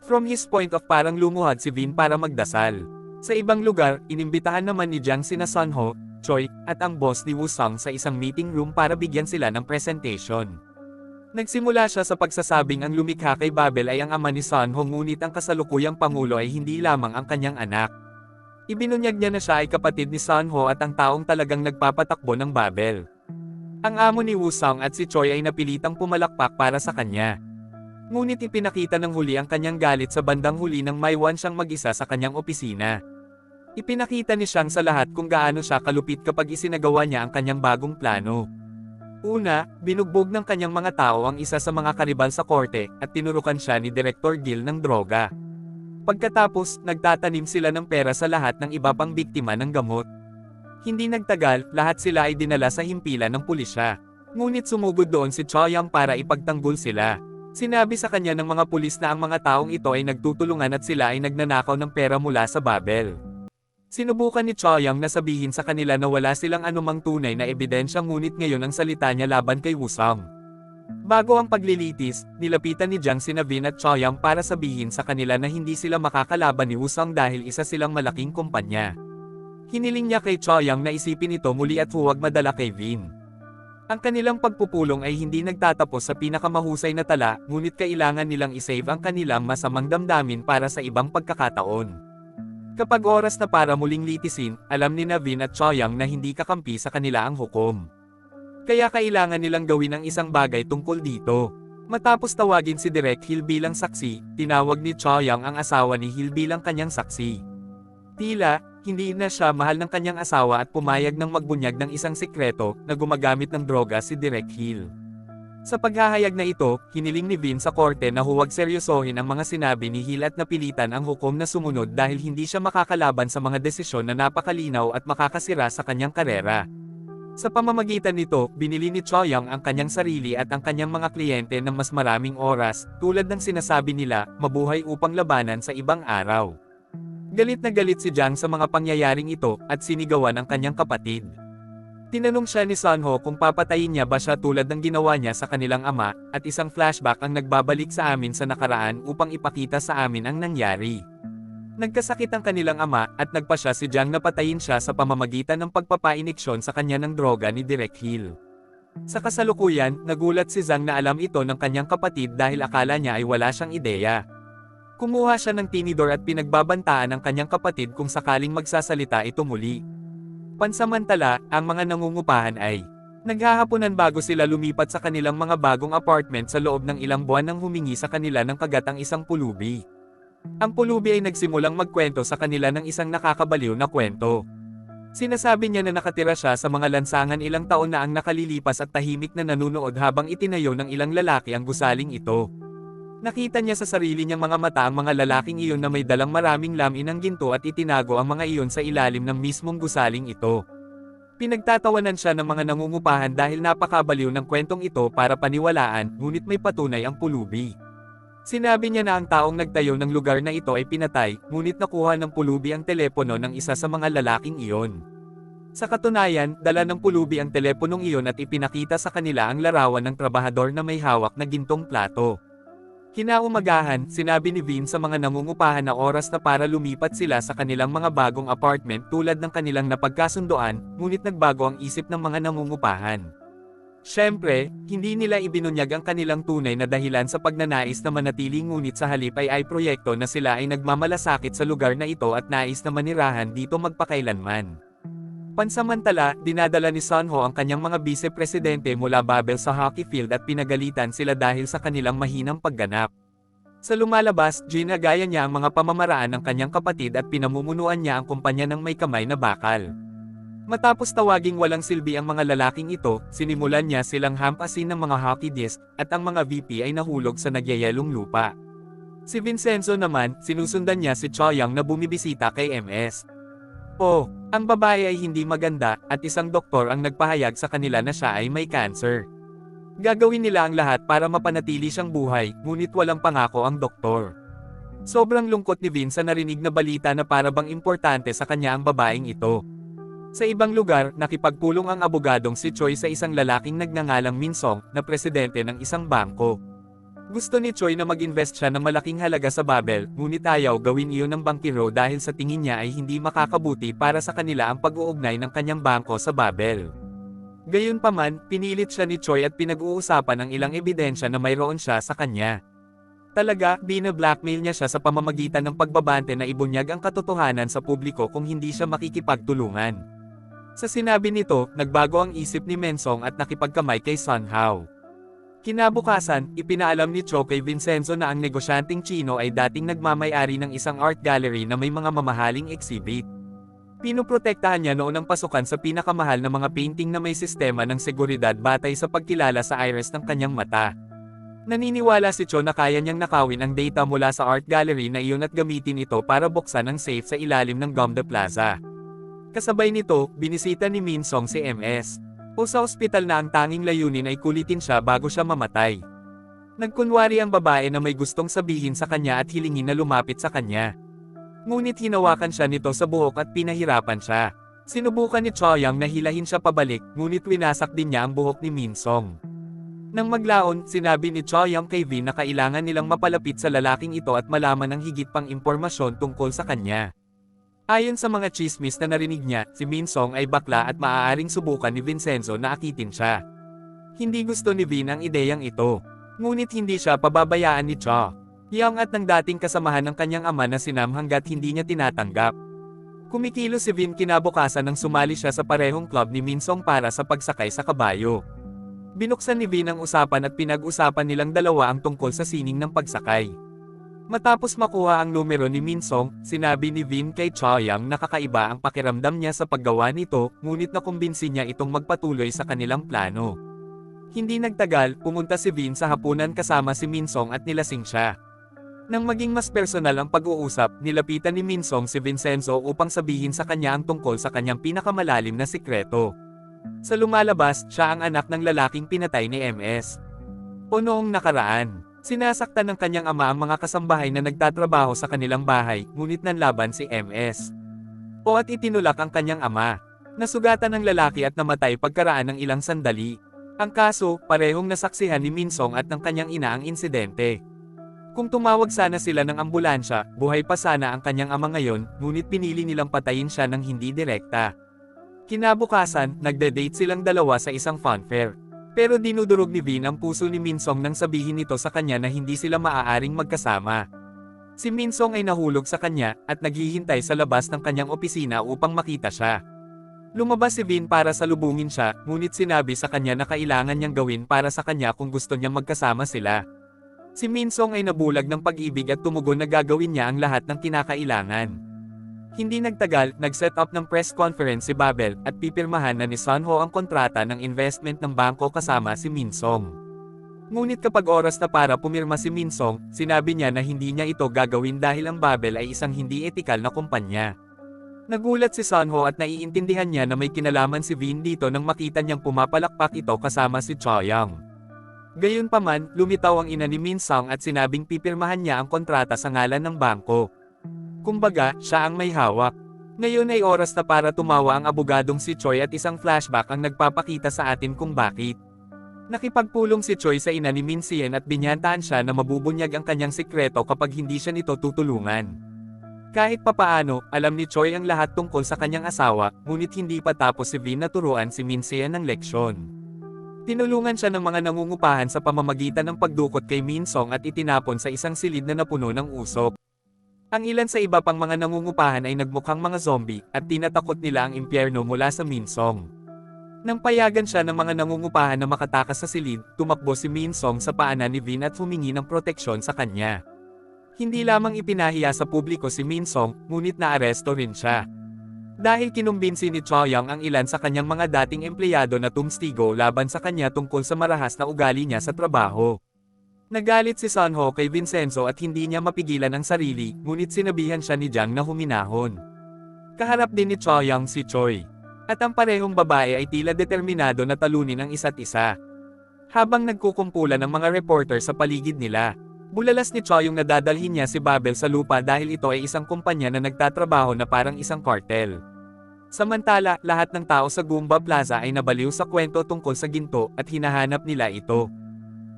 From his point of parang lumuhad si Vin para magdasal. Sa ibang lugar, inimbitahan naman ni Jiang sina Sunho, Choi, at ang boss ni Woo-sung sa isang meeting room para bigyan sila ng presentation. Nagsimula siya sa pagsasabing ang lumikha kay Babel ay ang ama ni Sunho ngunit ang kasalukuyang pangulo ay hindi lamang ang kanyang anak. Ibinunyag niya na siya ay kapatid ni Sunho at ang taong talagang nagpapatakbo ng Babel. Ang amo ni Woo-sung at si Choi ay napilitang pumalakpak para sa kanya. Ngunit ipinakita ng huli ang kanyang galit sa bandang huli nang maiwan siyang mag-isa sa kanyang opisina. Ipinakita ni Xiang sa lahat kung gaano siya kalupit kapag isinagawa niya ang kanyang bagong plano. Una, binugbog ng kanyang mga tao ang isa sa mga karibal sa korte at tinurukan siya ni Director Gil ng droga. Pagkatapos, nagtatanim sila ng pera sa lahat ng iba pang biktima ng gamot. Hindi nagtagal, lahat sila ay dinala sa himpilan ng pulisya. Ngunit sumugod doon si Choyang para ipagtanggol sila. Sinabi sa kanya ng mga pulis na ang mga taong ito ay nagtutulungan at sila ay nagnanakaw ng pera mula sa Babel. Sinubukan ni Choyang na sabihin sa kanila na wala silang anumang tunay na ebidensya ngunit ngayon ang salita niya laban kay Woo-sung. Bago ang paglilitis, nilapitan ni Jiang sina Vin at Choyang para sabihin sa kanila na hindi sila makakalaban ni Woo-sung dahil isa silang malaking kumpanya. Hiniling niya kay Choyang na isipin ito muli at huwag madala kay Vin. Ang kanilang pagpupulong ay hindi nagtatapos sa pinakamahusay na tala, ngunit kailangan nilang isave ang kanilang masamang damdamin para sa ibang pagkakataon. Kapag oras na para muling litisin, alam ni Vin at Choyang na hindi kakampi sa kanila ang hukom. Kaya kailangan nilang gawin ang isang bagay tungkol dito. Matapos tawagin si Direk Hill bilang saksi, tinawag ni Choyang ang asawa ni Hill bilang kanyang saksi. Tila, hindi na siya mahal ng kanyang asawa at pumayag ng magbunyag ng isang sikreto na gumagamit ng droga si Direk Hill. Sa paghahayag na ito, hiniling ni Vin sa korte na huwag seryosohin ang mga sinabi ni Hill at napilitan ang hukom na sumunod dahil hindi siya makakalaban sa mga desisyon na napakalinaw at makakasira sa kanyang karera. Sa pamamagitan nito, binili ni Choyang ang kanyang sarili at ang kanyang mga kliyente ng mas maraming oras, tulad ng sinasabi nila, mabuhay upang labanan sa ibang araw. Galit na galit si Jiang sa mga pangyayaring ito, at sinigawan ang kanyang kapatid. Tinanong siya ni Sunho kung papatayin niya ba siya tulad ng ginawa niya sa kanilang ama, at isang flashback ang nagbabalik sa amin sa nakaraan upang ipakita sa amin ang nangyari. Nagkasakit ang kanilang ama, at nagpasya si Jiang na patayin siya sa pamamagitan ng pagpapainiksyon sa kanya ng droga ni Direk Hill. Sa kasalukuyan, nagulat si Zhang na alam ito ng kanyang kapatid dahil akala niya ay wala siyang ideya. Kumuha siya ng tinidor at pinagbabantaan ang kanyang kapatid kung sakaling magsasalita ito muli. Pansamantala, ang mga nangungupahan ay naghahaponan bago sila lumipat sa kanilang mga bagong apartment sa loob ng ilang buwan nang humingi sa kanila ng kagatang isang pulubi. Ang pulubi ay nagsimulang magkwento sa kanila ng isang nakakabaliw na kwento. Sinasabi niya na nakatira siya sa mga lansangan ilang taon na ang nakalilipas at tahimik na nanunood habang itinayo ng ilang lalaki ang gusaling ito. Nakita niya sa sarili niyang mga mata ang mga lalaking iyon na may dalang maraming lamin ng ginto at itinago ang mga iyon sa ilalim ng mismong gusaling ito. Pinagtatawanan siya ng mga nangungupahan dahil napakabaliw ng kwentong ito para paniwalaan, ngunit may patunay ang pulubi. Sinabi niya na ang taong nagtayo ng lugar na ito ay pinatay, ngunit nakuha ng pulubi ang telepono ng isa sa mga lalaking iyon. Sa katunayan, dala ng pulubi ang teleponong iyon at ipinakita sa kanila ang larawan ng trabahador na may hawak na gintong plato. Kinaumagahan, sinabi ni Vin sa mga nangungupahan na oras na para lumipat sila sa kanilang mga bagong apartment tulad ng kanilang napagkasundoan, ngunit nagbago ang isip ng mga nangungupahan. Siyempre, hindi nila ibinunyag ang kanilang tunay na dahilan sa pagnanais na manatili ngunit sa halip ay proyekto na sila ay nagmamalasakit sa lugar na ito at nais na manirahan dito magpakailanman. Pansamantala, dinadala ni Sunho ang kanyang mga vice-presidente mula Babel sa hockey field at pinagalitan sila dahil sa kanilang mahinang pagganap. Sa lumalabas, ginagaya niya ang mga pamamaraan ng kanyang kapatid at pinamumunuan niya ang kumpanya ng may kamay na bakal. Matapos tawaging walang silbi ang mga lalaking ito, sinimulan niya silang hampasin ng mga hockey disc, at ang mga VP ay nahulog sa nagyayelong lupa. Si Vincenzo naman, sinusundan niya si Choyang na bumibisita kay MS. Oh, ang babae ay hindi maganda, at isang doktor ang nagpahayag sa kanila na siya ay may cancer. Gagawin nila ang lahat para mapanatili siyang buhay, ngunit walang pangako ang doktor. Sobrang lungkot ni Vin sa narinig na balita na para bang importante sa kanya ang babaeng ito. Sa ibang lugar, nakipagpulong ang abogadong si Choi sa isang lalaking nagngangalang Min Song, na presidente ng isang bangko. Gusto ni Choi na mag-invest siya ng malaking halaga sa Babel, ngunit ayaw gawin iyon ng bangkero dahil sa tingin niya ay hindi makakabuti para sa kanila ang pag-uugnay ng kanyang bangko sa Babel. Gayunpaman, pinilit siya ni Choi at pinag-uusapan ang ilang ebidensya na mayroon siya sa kanya. Talaga, bina-blackmail niya siya sa pamamagitan ng pagbabante na ibunyag ang katotohanan sa publiko kung hindi siya makikipagtulungan. Sa sinabi nito, nagbago ang isip ni Mensong at nakipagkamay kay Sun Hao. Kinabukasan, ipinaalam ni Cho kay Vincenzo na ang negosyanteng Chino ay dating nagmamay-ari ng isang art gallery na may mga mamahaling exhibit. Pinoprotektahan niya noon ang pasukan sa pinakamahal na mga painting na may sistema ng seguridad batay sa pagkilala sa iris ng kanyang mata. Naniniwala si Cho na kaya niyang nakawin ang data mula sa art gallery na iyon at gamitin ito para buksan ang safe sa ilalim ng Gomde Plaza. Kasabay nito, binisita ni Min Song si MS. O sa ospital na ang tanging layunin ay kulitin siya bago siya mamatay. Nagkunwari ang babae na may gustong sabihin sa kanya at hilingin na lumapit sa kanya. Ngunit hinawakan siya nito sa buhok at pinahirapan siya. Sinubukan ni Choyang na hilahin siya pabalik, ngunit winasak din niya ang buhok ni Min Song. Nang maglaon, sinabi ni Choyang kay Vin na kailangan nilang mapalapit sa lalaking ito at malaman ang higit pang impormasyon tungkol sa kanya. Ayon sa mga chismis na narinig niya, si Min Song ay bakla at maaaring subukan ni Vincenzo na akitin siya. Hindi gusto ni Vin ang ideyang ito. Ngunit hindi siya pababayaan ni Cho Young at ng dating kasamahan ng kanyang ama na si Nam hanggat hindi niya tinatanggap. Kumikilo si Vin kinabukasan nang sumali siya sa parehong club ni Min Song para sa pagsakay sa kabayo. Binuksan ni Vin ang usapan at pinag-usapan nilang dalawa ang tungkol sa sining ng pagsakay. Matapos makuha ang numero ni Min Song, sinabi ni Vin kay Choyang na kakaiba ang pakiramdam niya sa paggawa nito, ngunit nakumbinsi niya itong magpatuloy sa kanilang plano. Hindi nagtagal, pumunta si Vin sa hapunan kasama si Min Song at nilasing siya. Nang maging mas personal ang pag-uusap, nilapitan ni Min Song si Vincenzo upang sabihin sa kanya ang tungkol sa kanyang pinakamalalim na sikreto. Sa lumalabas, siya ang anak ng lalaking pinatay ni MS. O noong nakaraan, sinasaktan ng kanyang ama ang mga kasambahay na nagtatrabaho sa kanilang bahay, ngunit nanlaban si MS. O at itinulak ang kanyang ama. Nasugatan ng lalaki at namatay pagkaraan ng ilang sandali. Ang kaso, parehong nasaksihan ni Min Song at ng kanyang ina ang insidente. Kung tumawag sana sila ng ambulansya, buhay pa sana ang kanyang ama ngayon, ngunit pinili nilang patayin siya ng hindi direkta. Kinabukasan, nagde-date silang dalawa sa isang funfair. Pero dinudurog ni Vin ang puso ni Min Song nang sabihin nito sa kanya na hindi sila maaaring magkasama. Si Min Song ay nahulog sa kanya, at naghihintay sa labas ng kanyang opisina upang makita siya. Lumabas si Vin para salubungin siya, ngunit sinabi sa kanya na kailangan niyang gawin para sa kanya kung gusto niyang magkasama sila. Si Min Song ay nabulag ng pag-ibig at tumugon na gagawin niya ang lahat ng kinakailangan. Hindi nagtagal, nag-set up ng press conference si Babel, at pipirmahan na ni Sun Ho ang kontrata ng investment ng bangko kasama si Min Song. Ngunit kapag oras na para pumirma si Min Song, sinabi niya na hindi niya ito gagawin dahil ang Babel ay isang hindi etikal na kumpanya. Nagulat si Sun Ho at naiintindihan niya na may kinalaman si Vin dito nang makita niyang pumapalakpak ito kasama si Choyang. Gayunpaman, lumitaw ang ina ni Min Song at sinabing pipirmahan niya ang kontrata sa ngalan ng bangko. Kumbaga, siya ang may hawak. Ngayon ay oras na para tumawa ang abogadong si Choi at isang flashback ang nagpapakita sa atin kung bakit. Nakipagpulong si Choi sa ina ni Min Sien at binyantaan siya na mabubunyag ang kanyang sikreto kapag hindi siya nito tutulungan. Kahit papaano, alam ni Choi ang lahat tungkol sa kanyang asawa, ngunit hindi pa tapos si Vin na turuan si Min Sien ng leksyon. Tinulungan siya ng mga nangungupahan sa pamamagitan ng pagdukot kay Min Song at itinapon sa isang silid na napuno ng usok. Ang ilan sa iba pang mga nangungupahan ay nagmukhang mga zombie, at tinatakot nila ang impyerno mula sa Min Song. Nang payagan siya ng mga nangungupahan na makatakas sa silid, tumakbo si Min Song sa paanan ni Vin at humingi ng proteksyon sa kanya. Hindi lamang ipinahiya sa publiko si Min Song, ngunit naaresto rin siya. Dahil kinumbinsi ni Choyang ang ilan sa kanyang mga dating empleyado na tumstigo laban sa kanya tungkol sa marahas na ugali niya sa trabaho. Nagalit si Sun Ho kay Vincenzo at hindi niya mapigilan ang sarili, ngunit sinabihan siya ni Jiang na huminahon. Kaharap din ni Choyang si Choi. At ang parehong babae ay tila determinado na talunin ang isa't isa. Habang nagkukumpulan ng mga reporter sa paligid nila, bulalas ni Choyong na dadalhin niya si Babel sa lupa dahil ito ay isang kumpanya na nagtatrabaho na parang isang kartel. Samantala, lahat ng tao sa Goomba Plaza ay nabaliw sa kwento tungkol sa ginto at hinahanap nila ito.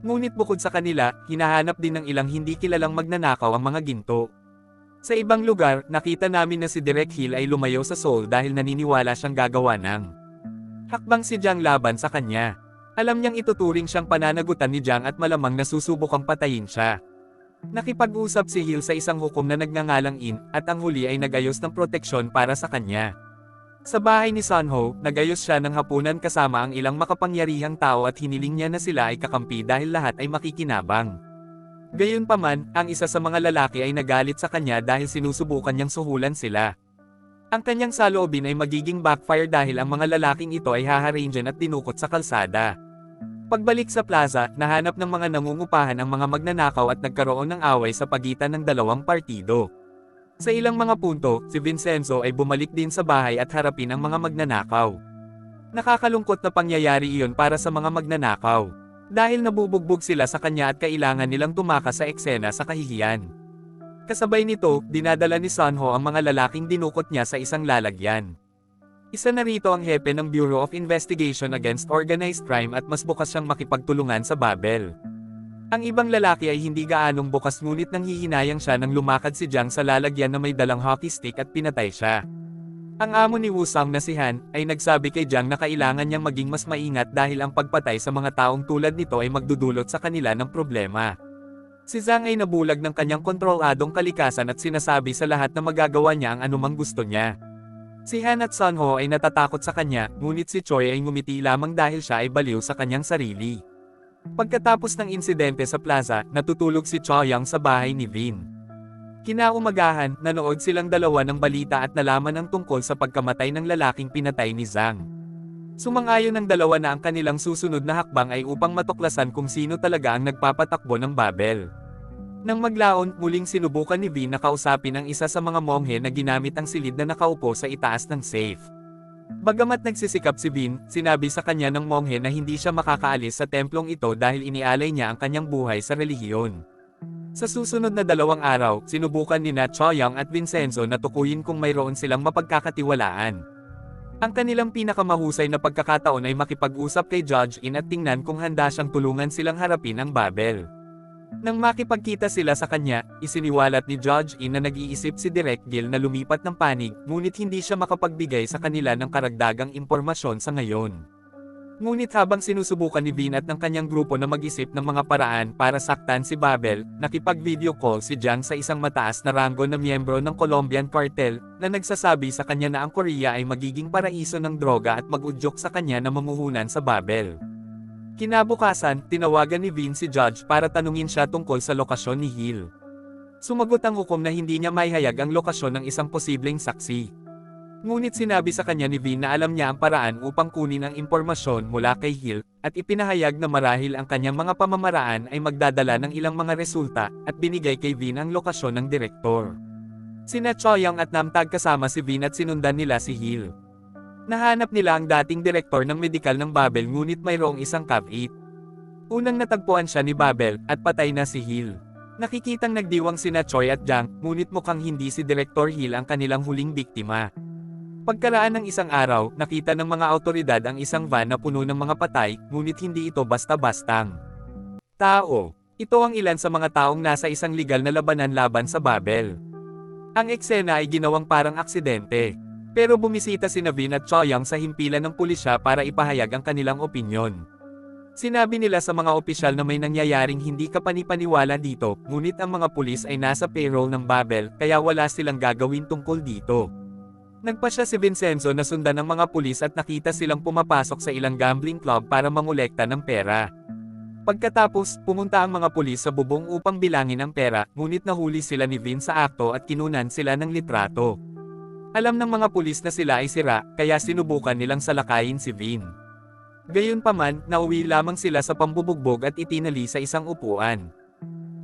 Ngunit bukod sa kanila, hinahanap din ng ilang hindi kilalang magnanakaw ang mga ginto. Sa ibang lugar, nakita namin na si Direk Hill ay lumayo sa Seoul dahil naniniwala siyang gagawa ng hakbang si Jang laban sa kanya. Alam niyang ituturing siyang pananagutan ni Jang at malamang nasusubukang patayin siya. Nakipag-usap si Hill sa isang hukom na nagngangalang In, at ang huli ay nagayos ng proteksyon para sa kanya. Sa bahay ni Sunho, nagayos siya ng hapunan kasama ang ilang makapangyarihang tao at hiniling niya na sila ay kakampi dahil lahat ay makikinabang. Gayunpaman, ang isa sa mga lalaki ay nagalit sa kanya dahil sinusubukan niyang suhulan sila. Ang kanyang saloobin ay magiging backfire dahil ang mga lalaking ito ay haharangan at dinukot sa kalsada. Pagbalik sa plaza, nahanap ng mga nangungupahan ang mga magnanakaw at nagkaroon ng away sa pagitan ng dalawang partido. Sa ilang mga punto, si Vincenzo ay bumalik din sa bahay at harapin ang mga magnanakaw. Nakakalungkot na pangyayari iyon para sa mga magnanakaw. Dahil nabubugbog sila sa kanya at kailangan nilang tumakas sa eksena sa kahihiyan. Kasabay nito, dinadala ni Sunho ang mga lalaking dinukot niya sa isang lalagyan. Isa na rito ang hepe ng Bureau of Investigation Against Organized Crime at mas bukas siyang makipagtulungan sa Babel. Ang ibang lalaki ay hindi gaanong bukas ngunit nanghihinayang siya nang lumakad si Jang sa lalagyan na may dalang hockey stick at pinatay siya. Ang amo ni Wusang na si Han, ay nagsabi kay Jang na kailangan niyang maging mas maingat dahil ang pagpatay sa mga taong tulad nito ay magdudulot sa kanila ng problema. Si Zhang ay nabulag ng kanyang kontroladong kalikasan at sinasabi sa lahat na magagawa niya ang anumang gusto niya. Si Han at Sunho ay natatakot sa kanya, ngunit si Choi ay ngumiti lamang dahil siya ay baliw sa kanyang sarili. Pagkatapos ng insidente sa plaza, natutulog si Choyang sa bahay ni Vin. Kinaumagahan, nanood silang dalawa ng balita at nalaman ang tungkol sa pagkamatay ng lalaking pinatay ni Zhang. Sumang-ayon ng dalawa na ang kanilang susunod na hakbang ay upang matuklasan kung sino talaga ang nagpapatakbo ng Babel. Nang maglaon, muling sinubukan ni Vin na kausapin ang isa sa mga monghe na ginamit ang silid na nakaupo sa itaas ng safe. Bagamat nagsisikap si Vin, sinabi sa kanya ng monghe na hindi siya makakaalis sa templong ito dahil inialay niya ang kanyang buhay sa relihiyon. Sa susunod na 2 araw, sinubukan nina Choyang at Vincenzo na tukuyin kung mayroon silang mapagkakatiwalaan. Ang kanilang pinakamahusay na pagkakataon ay makipag-usap kay Judge In at tingnan kung handa siyang tulungan silang harapin ang Babel. Nang makipagkita sila sa kanya, isiniwalat ni Judge In na nag-iisip si Direk Gil na lumipat ng panig, ngunit hindi siya makapagbigay sa kanila ng karagdagang impormasyon sa ngayon. Ngunit habang sinusubukan ni Vin at ng kanyang grupo na mag-isip ng mga paraan para saktan si Babel, nakipag-video call si Jang sa isang mataas na ranggo na miyembro ng Colombian cartel, na nagsasabi sa kanya na ang Korea ay magiging paraiso ng droga at mag-udyok sa kanya na mamuhunan sa Babel. Kinabukasan, tinawagan ni Vin si Judge para tanungin siya tungkol sa lokasyon ni Hill. Sumagot ang hukom na hindi niya maihayag ang lokasyon ng isang posibleng saksi. Ngunit sinabi sa kanya ni Vin na alam niya ang paraan upang kunin ang impormasyon mula kay Hill, at ipinahayag na marahil ang kanyang mga pamamaraan ay magdadala ng ilang mga resulta, at binigay kay Vin ang lokasyon ng direktor. Sina Choyang at Namtag kasama si Vin at sinundan nila si Hill. Nahanap nila ang dating direktor ng medikal ng Babel ngunit mayroong isang cave-it. Unang natagpuan siya ni Babel, at patay na si Hill. Nakikitang nagdiwang sina Choi at Jang, ngunit mukhang hindi si Direktor Hill ang kanilang huling biktima. Pagkaraan ng isang araw, nakita ng mga awtoridad ang isang van na puno ng mga patay, ngunit hindi ito basta-bastang tao. Ito ang ilan sa mga taong nasa isang legal na labanan laban sa Babel. Ang eksena ay ginawang parang aksidente. Pero bumisita sina Vin at Choyang sa himpilan ng pulisya para ipahayag ang kanilang opinyon. Sinabi nila sa mga opisyal na may nangyayaring hindi kapanipaniwala dito, ngunit ang mga pulis ay nasa payroll ng Babel, kaya wala silang gagawin tungkol dito. Nagpasya si Vincenzo na sundan ng mga pulis at nakita silang pumapasok sa ilang gambling club para mangolekta ng pera. Pagkatapos, pumunta ang mga pulis sa bubong upang bilangin ang pera, ngunit nahuli sila ni Vin sa akto at kinunan sila ng litrato. Alam ng mga pulis na sila ay sira, kaya sinubukan nilang salakayin si Vin. Gayunpaman, nauwi lamang sila sa pambubugbog at itinali sa isang upuan.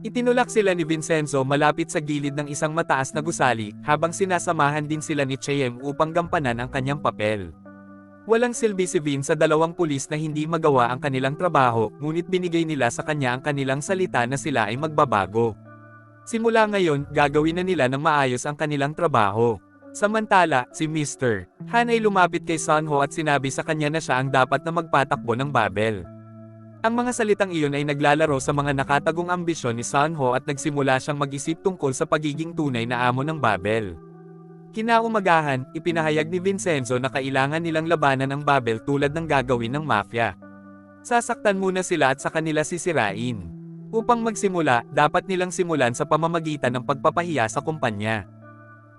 Itinulak sila ni Vincenzo malapit sa gilid ng isang mataas na gusali, habang sinasamahan din sila ni Cheyenne upang gampanan ang kanyang papel. Walang silbi si Vin sa dalawang pulis na hindi magawa ang kanilang trabaho, ngunit binigay nila sa kanya ang kanilang salita na sila ay magbabago. Simula ngayon, gagawin na nila ng maayos ang kanilang trabaho. Samantala, si Mr. Han ay lumapit kay Sunho at sinabi sa kanya na siya ang dapat na magpatakbo ng Babel. Ang mga salitang iyon ay naglalaro sa mga nakatagong ambisyon ni Sunho at nagsimula siyang mag-isip tungkol sa pagiging tunay na amo ng Babel. Kinaumagahan, ipinahayag ni Vincenzo na kailangan nilang labanan ang Babel tulad ng gagawin ng mafia. Sasaktan muna sila at sa kanila sisirain. Upang magsimula, dapat nilang simulan sa pamamagitan ng pagpapahiya sa kumpanya.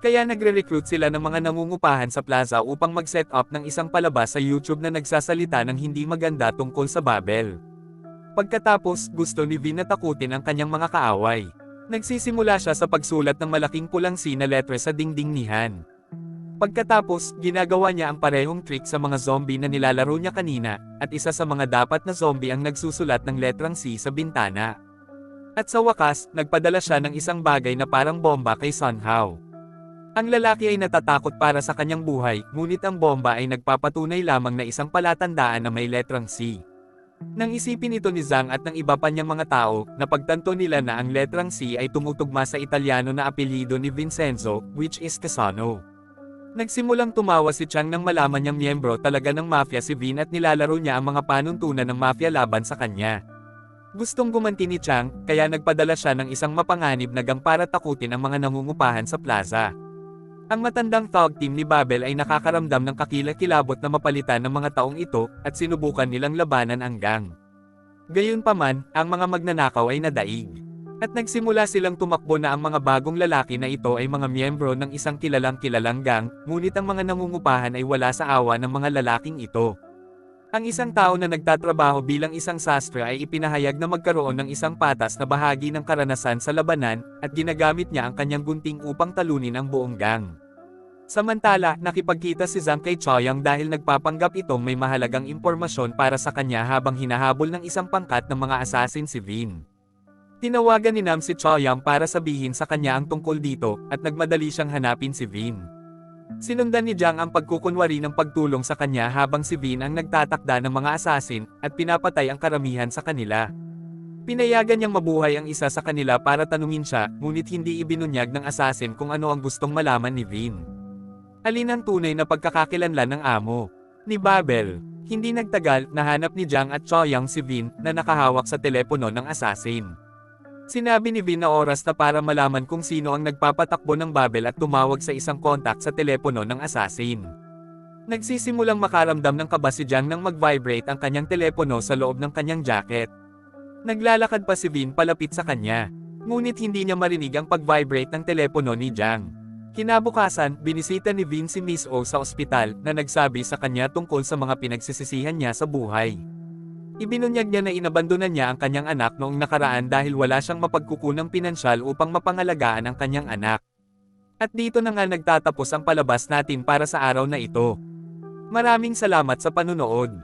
Kaya nagre-recruit sila ng mga nangungupahan sa plaza upang mag-set up ng isang palabas sa YouTube na nagsasalita ng hindi maganda tungkol sa Babel. Pagkatapos, gusto ni Vin na takutin ang kanyang mga kaaway. Nagsisimula siya sa pagsulat ng malaking pulang C na letra sa dingding ni Han. Pagkatapos, ginagawa niya ang parehong trick sa mga zombie na nilalaro niya kanina, at isa sa mga dapat na zombie ang nagsusulat ng letrang C sa bintana. At sa wakas, nagpadala siya ng isang bagay na parang bomba kay Sunho. Ang lalaki ay natatakot para sa kanyang buhay, ngunit ang bomba ay nagpapatunay lamang na isang palatandaan na may letrang C. Nang isipin ito ni Zhang at ng iba pa niyang mga tao, napagtanto nila na ang letrang C ay tumutugma sa Italyano na apelyido ni Vincenzo, which is Casano. Nagsimulang tumawa si Chang nang malaman niyang miyembro talaga ng mafia si Vin at nilalaro niya ang mga panuntunan ng mafia laban sa kanya. Gustong gumanti ni Chang, kaya nagpadala siya ng isang mapanganib na gang para takutin ang mga nangungupahan sa plaza. Ang matandang thug team ni Babel ay nakakaramdam ng kakilakilabot na mapalitan ng mga taong ito, at sinubukan nilang labanan ang gang. Gayunpaman, ang mga magnanakaw ay nadaig. At nagsimula silang tumakbo na ang mga bagong lalaki na ito ay mga miyembro ng isang kilalang gang, ngunit ang mga nangungupahan ay wala sa awa ng mga lalaking ito. Ang isang tao na nagtatrabaho bilang isang sastre ay ipinahayag na magkaroon ng isang patas na bahagi ng karanasan sa labanan, at ginagamit niya ang kanyang gunting upang talunin ang buong gang. Samantala, nakipagkita si Zhang kay Chaoyang dahil nagpapanggap itong may mahalagang impormasyon para sa kanya habang hinahabol ng isang pangkat ng mga assassin si Vin. Tinawagan ni Nam si Chaoyang para sabihin sa kanya ang tungkol dito, at nagmadali siyang hanapin si Vin. Sinundan ni Zhang ang pagkukunwari ng pagtulong sa kanya habang si Vin ang nagtatakda ng mga assassin, at pinapatay ang karamihan sa kanila. Pinayagan niyang mabuhay ang isa sa kanila para tanungin siya, ngunit hindi ibinunyag ng assassin kung ano ang gustong malaman ni Vin. Alin ang tunay na pagkakakilanlan ng amo ni Babel? Hindi nagtagal, nahanap ni Zhang at Chaoyang si Vin na nakahawak sa telepono ng assassin. Sinabi ni Vin na oras na para malaman kung sino ang nagpapatakbo ng Babel at tumawag sa isang kontak sa telepono ng assassin. Nagsisimulang makaramdam ng kaba si Zhang nang mag-vibrate ang kanyang telepono sa loob ng kanyang jacket. Naglalakad pa si Vin palapit sa kanya, ngunit hindi niya marinig ang pag-vibrate ng telepono ni Zhang. Kinabukasan, binisita ni Vin si Miss O sa ospital, na nagsabi sa kanya tungkol sa mga pinagsisisihan niya sa buhay. Ibinunyag niya na inabandonan niya ang kanyang anak noong nakaraan dahil wala siyang mapagkukunang pinansyal upang mapangalagaan ang kanyang anak. At dito na nga nagtatapos ang palabas natin para sa araw na ito. Maraming salamat sa panunood.